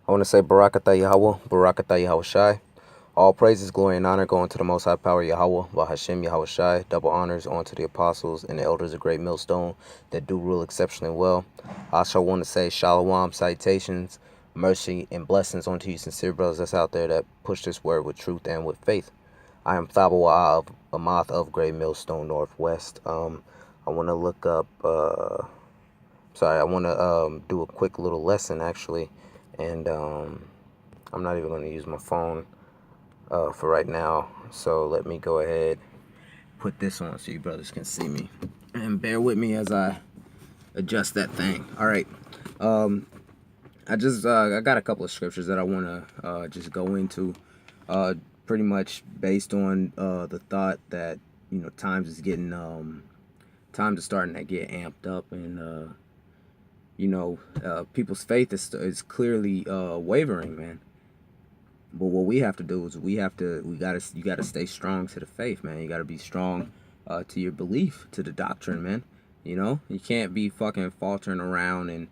I want to say Barakatah Yahweh, Barakatah Yahweh Shai. All praises, glory, and honor go unto the Most High Power Yahweh, Bahashem Yahweh Shai. Double honors onto the apostles and the elders of Great Millstone that do rule exceptionally well. I also want to say Shalom, salutations, mercy, and blessings onto you sincere brothers that's out there that push this word with truth and with faith. I am Thabawa of Amath of Great Millstone Northwest. I want to look up, I want to do a quick little lesson actually, and I'm not even going to use my phone for right now. So let me go ahead, put this on so you brothers can see me, and bear with me as I adjust that thing. All right. I got a couple of scriptures that I want to just go into, pretty much based on the thought that times is getting times are starting to get amped up, and people's faith is clearly wavering, man. But what we have to do is you gotta stay strong to the faith, man. You gotta be strong to your belief, to the doctrine, man. You can't be fucking faltering around and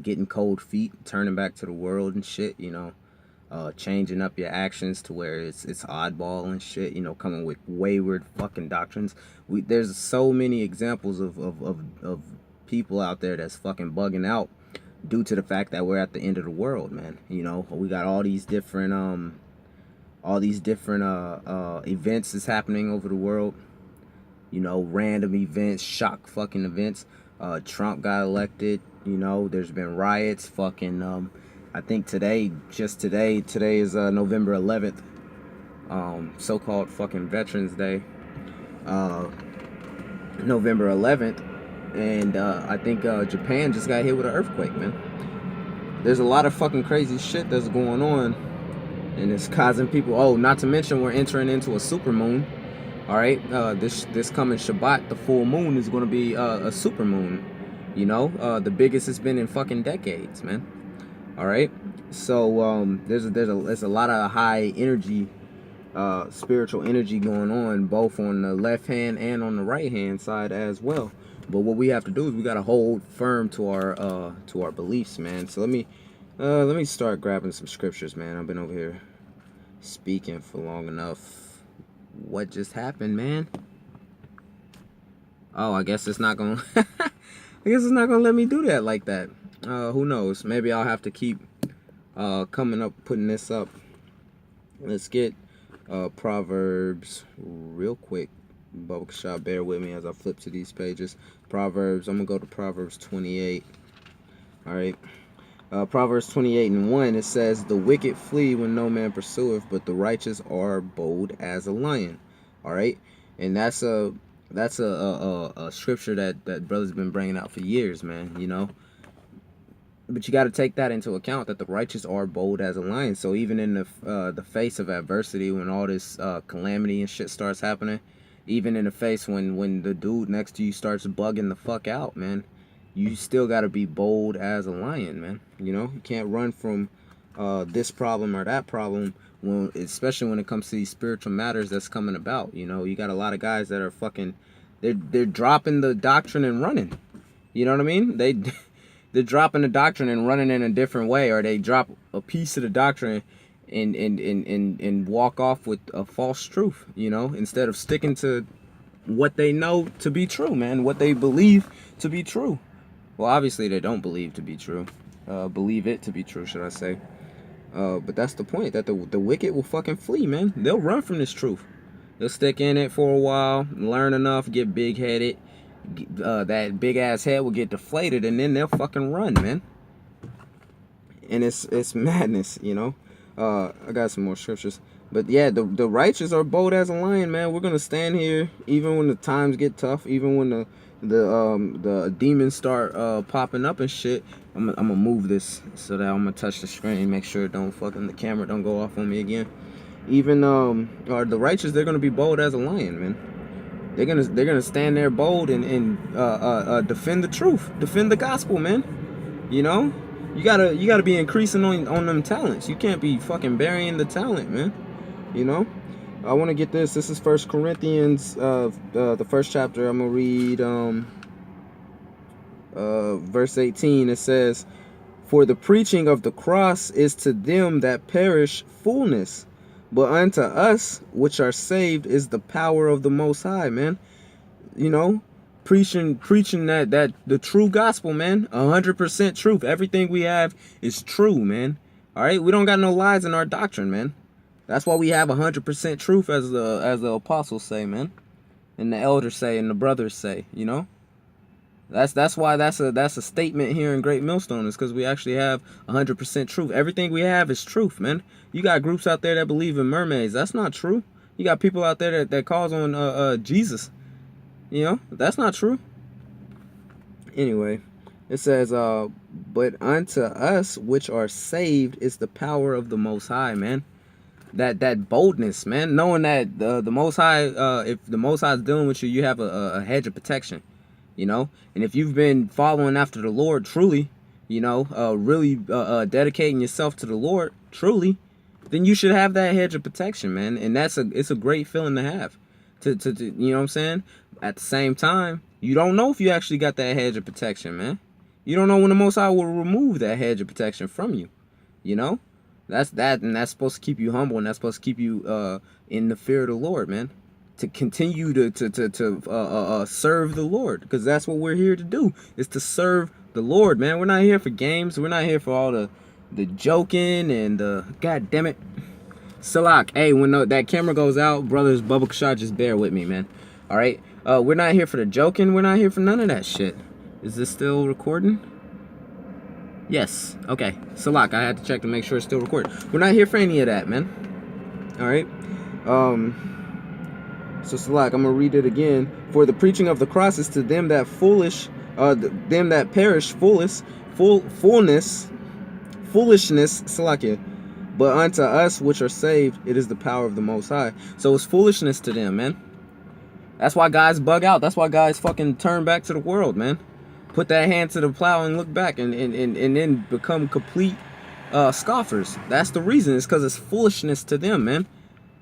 getting cold feet, turning back to the world and shit. Changing up your actions to where it's oddball and shit. Coming with wayward fucking doctrines. There's so many examples of people out there that's fucking bugging out due to the fact that we're at the end of the world, man. We got all these different events that's happening over the world. Random events, shock fucking events. Trump got elected. There's been riots. Fucking I think today is November 11th. So-called fucking Veterans Day. November 11th. And I think Japan just got hit with an earthquake, man. There's a lot of fucking crazy shit that's going on, and it's causing people. Oh, not to mention we're entering into a super moon. All right, this coming Shabbat, the full moon is going to be a super moon. The biggest it's been in fucking decades, man. All right, so there's a lot of high energy, spiritual energy going on, both on the left hand and on the right hand side as well. But what we have to do is we gotta hold firm to our beliefs, man. So let me start grabbing some scriptures, man. I've been over here speaking for long enough. What just happened, man? Oh, I guess it's not gonna let me do that like that. Who knows? Maybe I'll have to keep coming up, putting this up. Let's get Proverbs real quick. Bubba Shot, bear with me as I flip to these pages. Proverbs, I'm gonna go to Proverbs 28. All right. Proverbs 28:1, it says, "The wicked flee when no man pursueth, but the righteous are bold as a lion." All right, and that's a scripture that brother's been bringing out for years, man. But you got to take that into account, that the righteous are bold as a lion. So even in the face of adversity, when all this calamity and shit starts happening, even in the face when the dude next to you starts bugging the fuck out, man, you still got to be bold as a lion, man. You can't run from this problem or that problem, especially when it comes to these spiritual matters that's coming about. You got a lot of guys that are fucking, they're dropping the doctrine and running. You know what I mean? They're dropping the doctrine and running in a different way, or they drop a piece of the doctrine and walk off with a false truth, instead of sticking to what they know to be true, man, what they believe to be true. Well, obviously they don't believe to be true. Believe it to be true, should I say. But that's the point, that the wicked will fucking flee, man. They'll run from this truth. They'll stick in it for a while, learn enough, get big-headed. That big-ass head will get deflated, and then they'll fucking run, man. And it's madness, I got some more scriptures. But yeah, the righteous are bold as a lion, man. We're gonna stand here even when the times get tough, even when the demons start popping up and shit. I'm gonna move this so that I'm gonna touch the screen, make sure the camera don't go off on me again. Even the righteous, they're gonna be bold as a lion, man. They're gonna stand there bold and defend the truth, defend the gospel, man. You gotta be increasing on them talents. You can't be fucking burying the talent, man. I want to get this. This is 1 Corinthians, the first chapter. I'm gonna read verse 18. It says, For the preaching of the cross is to them that perish fullness, but unto us which are saved is the power of the Most High, man. You know, preaching that the true gospel, man. 100% truth. Everything we have is true, man. All right, we don't got no lies in our doctrine, man. That's why we have 100% truth, as the apostles say, man, and the elders say, and the brothers say. You know, that's why that's a statement here in Great Millstone, is because we actually have 100% truth. Everything we have is truth, man. You got groups out there that believe in mermaids. That's not true. You got people out there that calls on Jesus. You know, that's not true. Anyway, it says, but unto us which are saved is the power of the Most High, man. That boldness, man, knowing that the Most High, if the Most High is dealing with you, you have a hedge of protection, you know. And if you've been following after the Lord truly, you know, really dedicating yourself to the Lord truly, then you should have that hedge of protection, man. And it's a great feeling to have. To you know what I'm saying? At the same time, you don't know if you actually got that hedge of protection, man. You don't know when the Most High will remove that hedge of protection from you. You know? And that's supposed to keep you humble, and that's supposed to keep you in the fear of the Lord, man. To continue to serve the Lord, because that's what we're here to do, is to serve the Lord, man. We're not here for games. We're not here for all the joking and God damn it. Salak, hey, when that camera goes out, brothers, Bubba Kashad, just bear with me, man. All right, we're not here for the joking. We're not here for none of that shit. Is this still recording? Yes. Okay. Salak, I had to check to make sure it's still recording. We're not here for any of that, man. All right. So Salak, I'm gonna read it again. For the preaching of the cross is to them that them that perish foolishness, Salakya. But unto us which are saved, it is the power of the Most High. So it's foolishness to them, man. That's why guys bug out. That's why guys fucking turn back to the world, man. Put that hand to the plow and look back, and then become complete scoffers. That's the reason. It's because it's foolishness to them, man.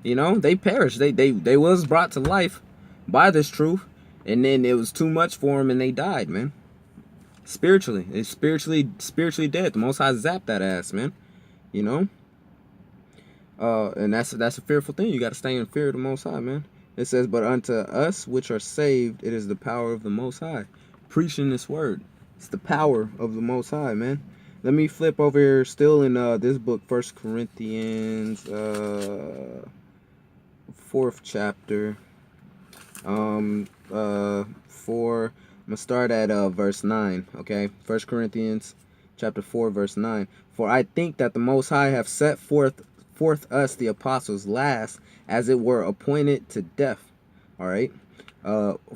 You know, they perished. They was brought to life by this truth, and then it was too much for them, and they died, man. Spiritually, it's spiritually dead. The Most High zapped that ass, man. You know. And that's a fearful thing. You got to stay in fear of the Most High, man. It says, but unto us which are saved, it is the power of the Most High. Preaching this word, it's the power of the Most High, man. Let me flip over here, still in this book, 1 Corinthians 4th chapter, 4. I'm gonna start at verse 9. Okay, 1 Corinthians chapter 4 verse 9. For I think that the Most High have set forth us the apostles last, as it were appointed to death. All right.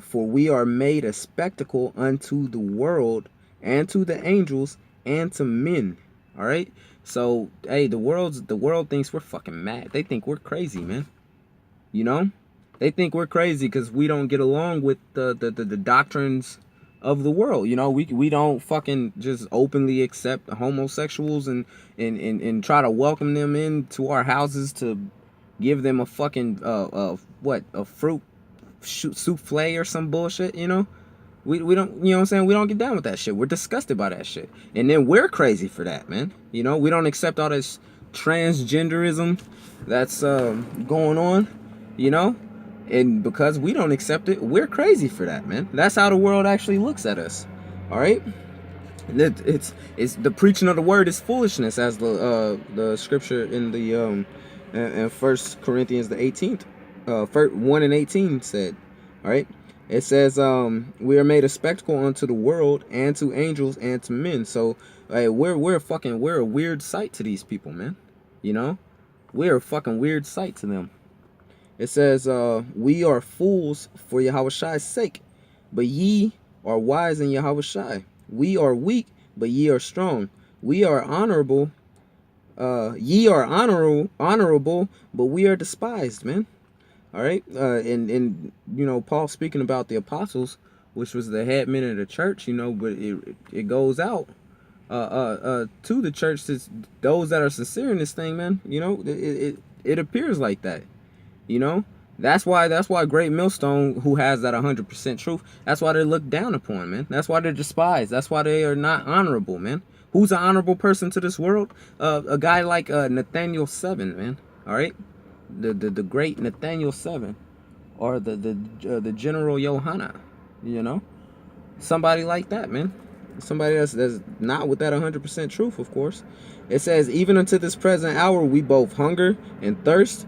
For we are made a spectacle unto the world, and to the angels, and to men. All right. So hey, the world thinks we're fucking mad. They think we're crazy, man. You know, they think we're crazy because we don't get along with the doctrines of the world. You know, we don't fucking just openly accept homosexuals and try to welcome them into our houses to give them a fucking a fruit souffle or some bullshit. You know, we don't, you know what I'm saying, we don't get down with that shit. We're disgusted by that shit, and then we're crazy for that, man. You know, we don't accept all this transgenderism that's going on, you know. And because we don't accept it, we're crazy for that, man. That's how the world actually looks at us. All right. It's the preaching of the word is foolishness, as the scripture in the in 1 Corinthians the 18th 1 and 18 said. All right. It says we are made a spectacle unto the world, and to angels, and to men. So we're a weird sight to these people, man. You know, we're a fucking weird sight to them. It says, we are fools for Yahushai's sake, but ye are wise in Yahushai. We are weak, but ye are strong. We are honorable. Ye are honorable, but we are despised, man. All right. And you know, Paul speaking about the apostles, which was the head men of the church, you know, but it goes out to the church, those that are sincere in this thing, man. You know, it appears like that. You know, That's why Great Millstone, who has that 100% truth, that's why they're looked down upon, man. That's why they're despised. That's why they are not honorable, man. Who's an honorable person to this world? A guy like Nathaniel Seven, man. All right, the great Nathaniel Seven, or the General Johanna, you know, somebody like that, man. Somebody that's not with that 100% truth, of course. It says, even unto this present hour, we both hunger and thirst,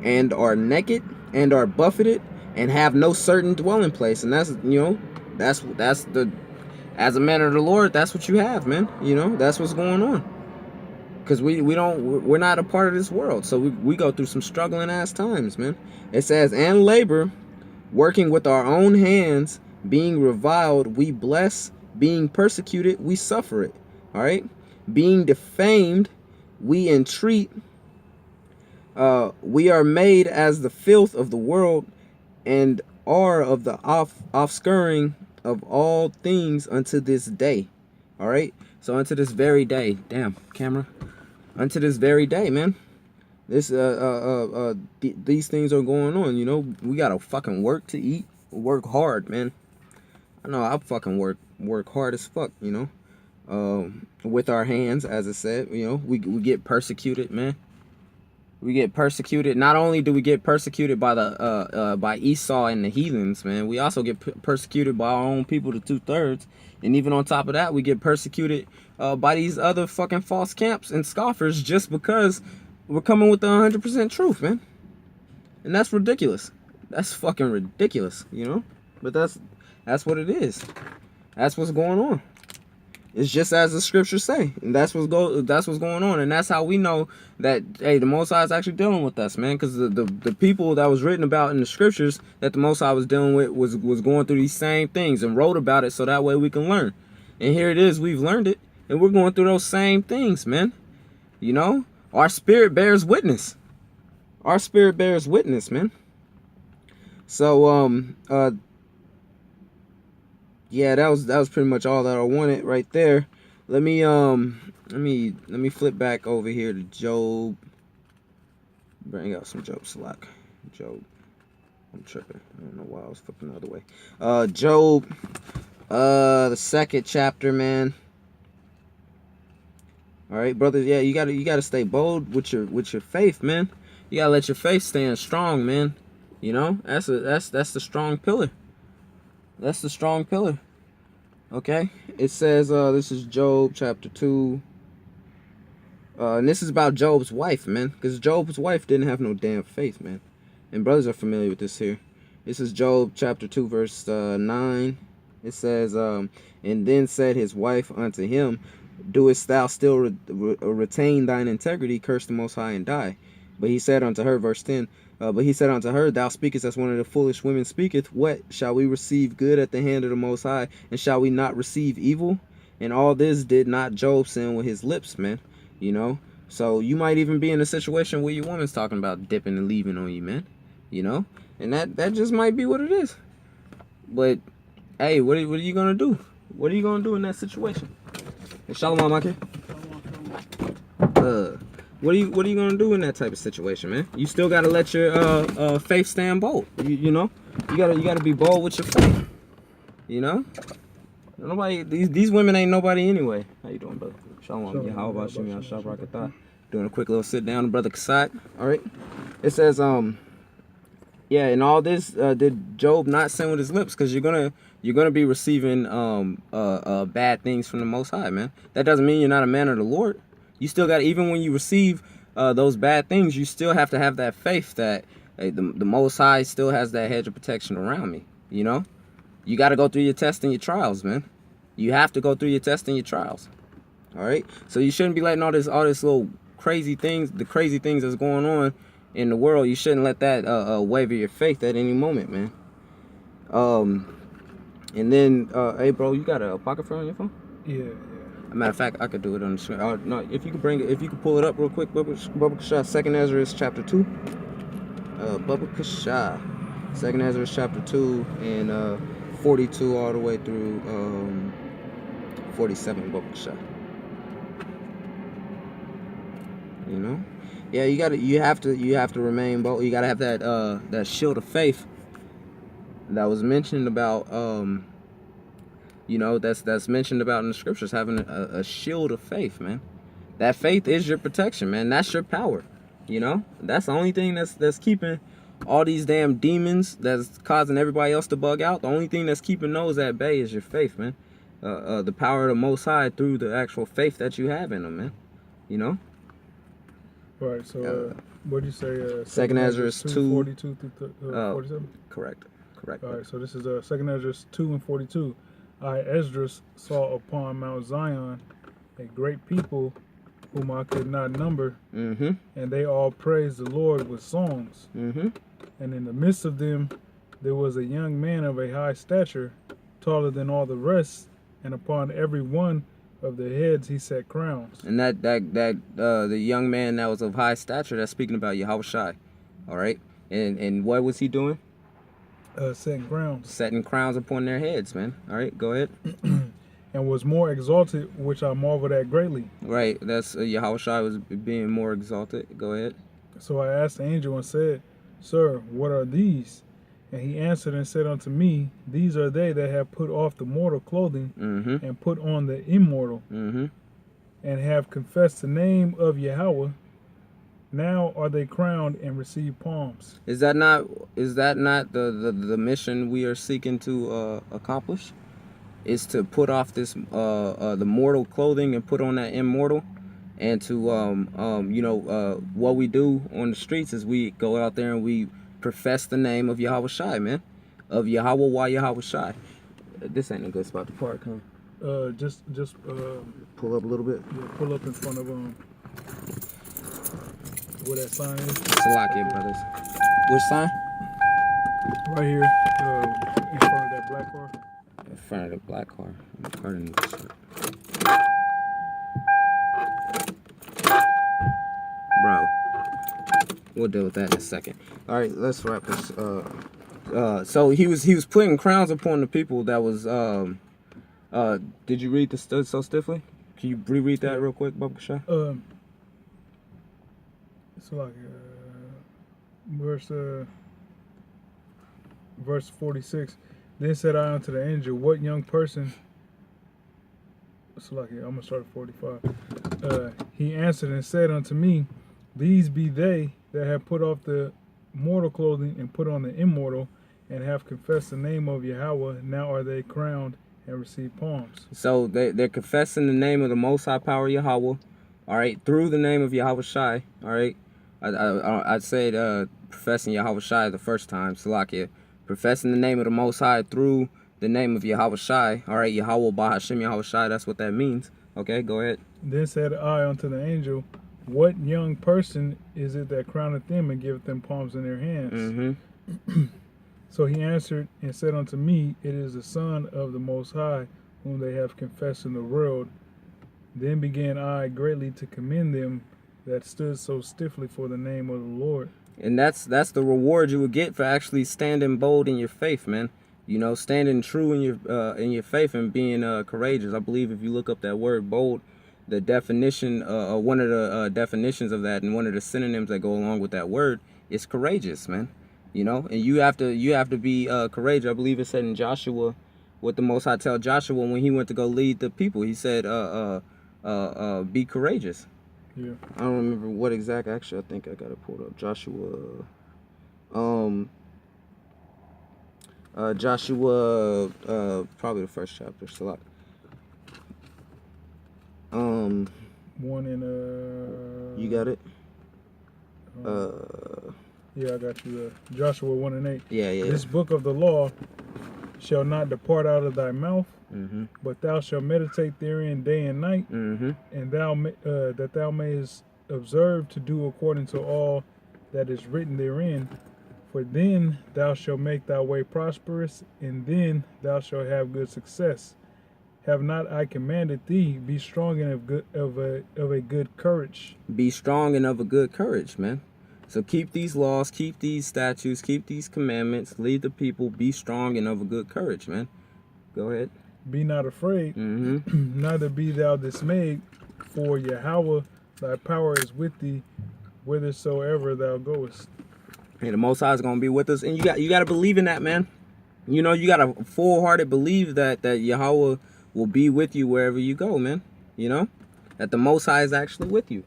and are naked, and are buffeted, and have no certain dwelling place. And that's, you know, that's the, as a man of the Lord, that's what you have, man. You know, that's what's going on. Because we're not a part of this world, so we go through some struggling ass times, man. It says, and labor, working with our own hands, being reviled, we bless, being persecuted, we suffer it. All right, being defamed, we entreat. We are made as the filth of the world, and are of the offscouring of all things unto this day. All right, so unto this very day. Damn, camera. Unto this very day, man. This these things are going on. You know, we gotta fucking work to eat, work hard, man. I know I fucking work hard as fuck. You know, with our hands, as I said. You know, we get persecuted, man. We get persecuted. Not only do we get persecuted by the by Esau and the heathens, man, we also get persecuted by our own people, the 2/3, and even on top of that, we get persecuted by these other fucking false camps and scoffers just because we're coming with the 100% truth, man. And that's ridiculous. That's fucking ridiculous, you know. But that's what it is. That's what's going on. It's just as the scriptures say, and that's what's going on, and that's how we know that, hey, the Most High is actually dealing with us, man. Because the people that was written about in the scriptures that the Most High was dealing with was going through these same things and wrote about it, so that way we can learn. And here it is, we've learned it, and we're going through those same things, man. You know, our spirit bears witness. Our spirit bears witness, man. So yeah, that was pretty much all that I wanted right there. Let me flip back over here to Job. Bring out some Job Salachya. Job. I'm tripping. I don't know why I was flipping the other way. Job, the 2nd chapter, man. All right, brothers. Yeah, you gotta stay bold with your faith, man. You gotta let your faith stand strong, man. You know, that's the strong pillar. That's the strong pillar. Okay, it says this is Job chapter 2, and this is about Job's wife, man, because Job's wife didn't have no damn faith, man. And brothers are familiar with this here. This is Job chapter 2 verse 9. It says, and then said his wife unto him, doest thou still retain thine integrity? Curse the Most High and die. But he said unto her, verse 10, but he said unto her, thou speakest as one of the foolish women speaketh. What? Shall we receive good at the hand of the Most High, and shall we not receive evil? And all this did not Job sin with his lips, man. You know? So you might even be in a situation where your woman's talking about dipping and leaving on you, man. You know? And that just might be what it is. But, hey, what are you going to do? What are you going to do in that situation? Hey, Shalom, Maki. What are you gonna do in that type of situation, man? You still gotta let your faith stand bold. You know, you gotta be bold with your faith. You know, nobody. These women ain't nobody anyway. How you doing, brother? Shalom. Yeah, how about you? Doing a quick little sit down, brother Kasat. All right. It says yeah, and all this did Job not sin with his lips? Because you're gonna be receiving bad things from the Most High, man. That doesn't mean you're not a man of the Lord. You still got, even when you receive those bad things, you still have to have that faith that, hey, the Most High still has that hedge of protection around me. You know, you got to go through your tests and your trials, man. You have to go through your tests and your trials. All right, so you shouldn't be letting all this little crazy things, the crazy things that's going on in the world. You shouldn't let that waver your faith at any moment, man. And then, hey, bro, you got a pocket phone on your phone? Yeah. As a matter of fact, I could do it on the screen. No, if you could pull it up real quick, Bubba Kasha, 2nd Ezra chapter 2. Bubba Kasha, 2nd Ezra chapter 2, and 42 all the way through 47, Bubba Kasha. You know, Yeah, you have to remain bold. You gotta have that shield of faith that was mentioned about. That's mentioned about in the scriptures, having a shield of faith, man. That faith is your protection, man. That's your power. That's the only thing that's keeping all these damn demons that's causing everybody else to bug out. The only thing that's keeping those at bay is your faith, man. The power of the Most High through the actual faith that you have in them, man. You know. Right. So, what do you say? Second Ezra 2, 42 through 47. Correct. All right. So this is Second Ezra 2 and 42. I Esdras saw upon Mount Zion a great people whom I could not number, Mm-hmm. and they all praised the Lord with songs. Mm-hmm. And in the midst of them there was a young man of a high stature, taller than all the rest, and upon every one of the heads he set crowns. And the young man that was of high stature, that's speaking about Yahushua. All right. And what was he doing? Setting crowns. Setting crowns upon their heads, man. All right, go ahead. And was more exalted, which I marveled at greatly. Right, that's Yahushua was being more exalted. Go ahead. So I asked the angel and said, Sir, what are these? And he answered and said unto me, These are they that have put off the mortal clothing, Mm-hmm. and put on the immortal, Mm-hmm. and have confessed the name of Yahweh. Now are they crowned and receive palms. Is that not the mission we are seeking to accomplish? Is to put off this the mortal clothing and put on that immortal, and to what we do on the streets is we go out there and we profess the name of Yahushua, man, of Yahweh Yahushua. This ain't a good spot to park, huh? Just Pull up a little bit. yeah, pull up in front of where that sign is. Salachya, brothers. Which sign? Right here, in front of that black car. In front of the black car. Pardon me, sir. Bro, we'll deal with that in a second. All right, let's wrap this. So he was putting crowns upon the people that was. Did you read the so stiffly? Can you reread that real quick, Bubba Shah? It's like verse 46. Then said I unto the angel, What young person? It's like I'm gonna start at 45. He answered and said unto me, These be they that have put off the mortal clothing and put on the immortal, and have confessed the name of Yahweh. Now are they crowned and receive palms. So they're confessing the name of the Most High Power Yahweh, all right, through the name of Yahushua, all right. I'd say professing Yahushua the first time, Salachya, professing the name of the Most High through the name of Yahushua, all right, Yahweh Bahashem Yahushua, that's what that means. Okay, go ahead. Then said I unto the angel, What young person is it that crowneth them and giveth them palms in their hands? Mm-hmm. So he answered and said unto me, It is the Son of the Most High, whom they have confessed in the world. Then began I greatly to commend them that stood so stiffly for the name of the Lord. And that's the reward you would get for actually standing bold in your faith, man. You know, standing true in your faith and being courageous. I believe if you look up that word bold, the definition, one of the definitions of that, and one of the synonyms that go along with that word is courageous, man. You know, and you have to be courageous. I believe it said in Joshua, what the Most High tell Joshua when he went to go lead the people. He said, be courageous. Yeah. I don't remember what exact. Actually, I think I got it pulled up. Joshua, probably the first chapter. Salak. One in You got it. Yeah, I got you. Joshua 1 and 8. Yeah. This book of the law shall not depart out of thy mouth, Mm-hmm. but thou shalt meditate therein day and night, Mm-hmm. and that thou mayest observe to do according to all that is written therein. For then thou shalt make thy way prosperous, and then thou shalt have good success. Have not I commanded thee? Be strong and of a good courage. Be strong and of a good courage, man. So keep these laws, keep these statutes, keep these commandments, lead the people, be strong and of a good courage, man. Go ahead. Be not afraid, Mm-hmm. neither be thou dismayed, for Yahweh thy power is with thee whithersoever thou goest. And the Most High is gonna be with us, and you got to believe in that, man. You know, you got to full-hearted believe that Yahweh will be with you wherever you go, man. You know, that the Most High is actually with you.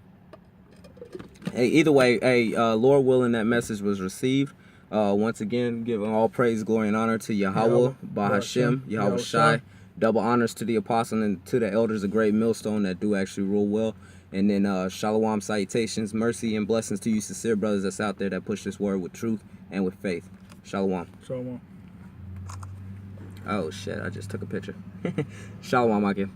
Hey, either way, hey, Lord willing, that message was received. Once again, giving all praise, glory, and honor to Yahweh, Bahashem, Yahweh Shai. Double honors to the apostle and to the elders, a great millstone that do actually rule well. And then shalom, salutations, mercy, and blessings to you sincere brothers that's out there that push this word with truth and with faith. Shalom. Shalom. Oh, shit, I just took a picture. Shalom, Akim.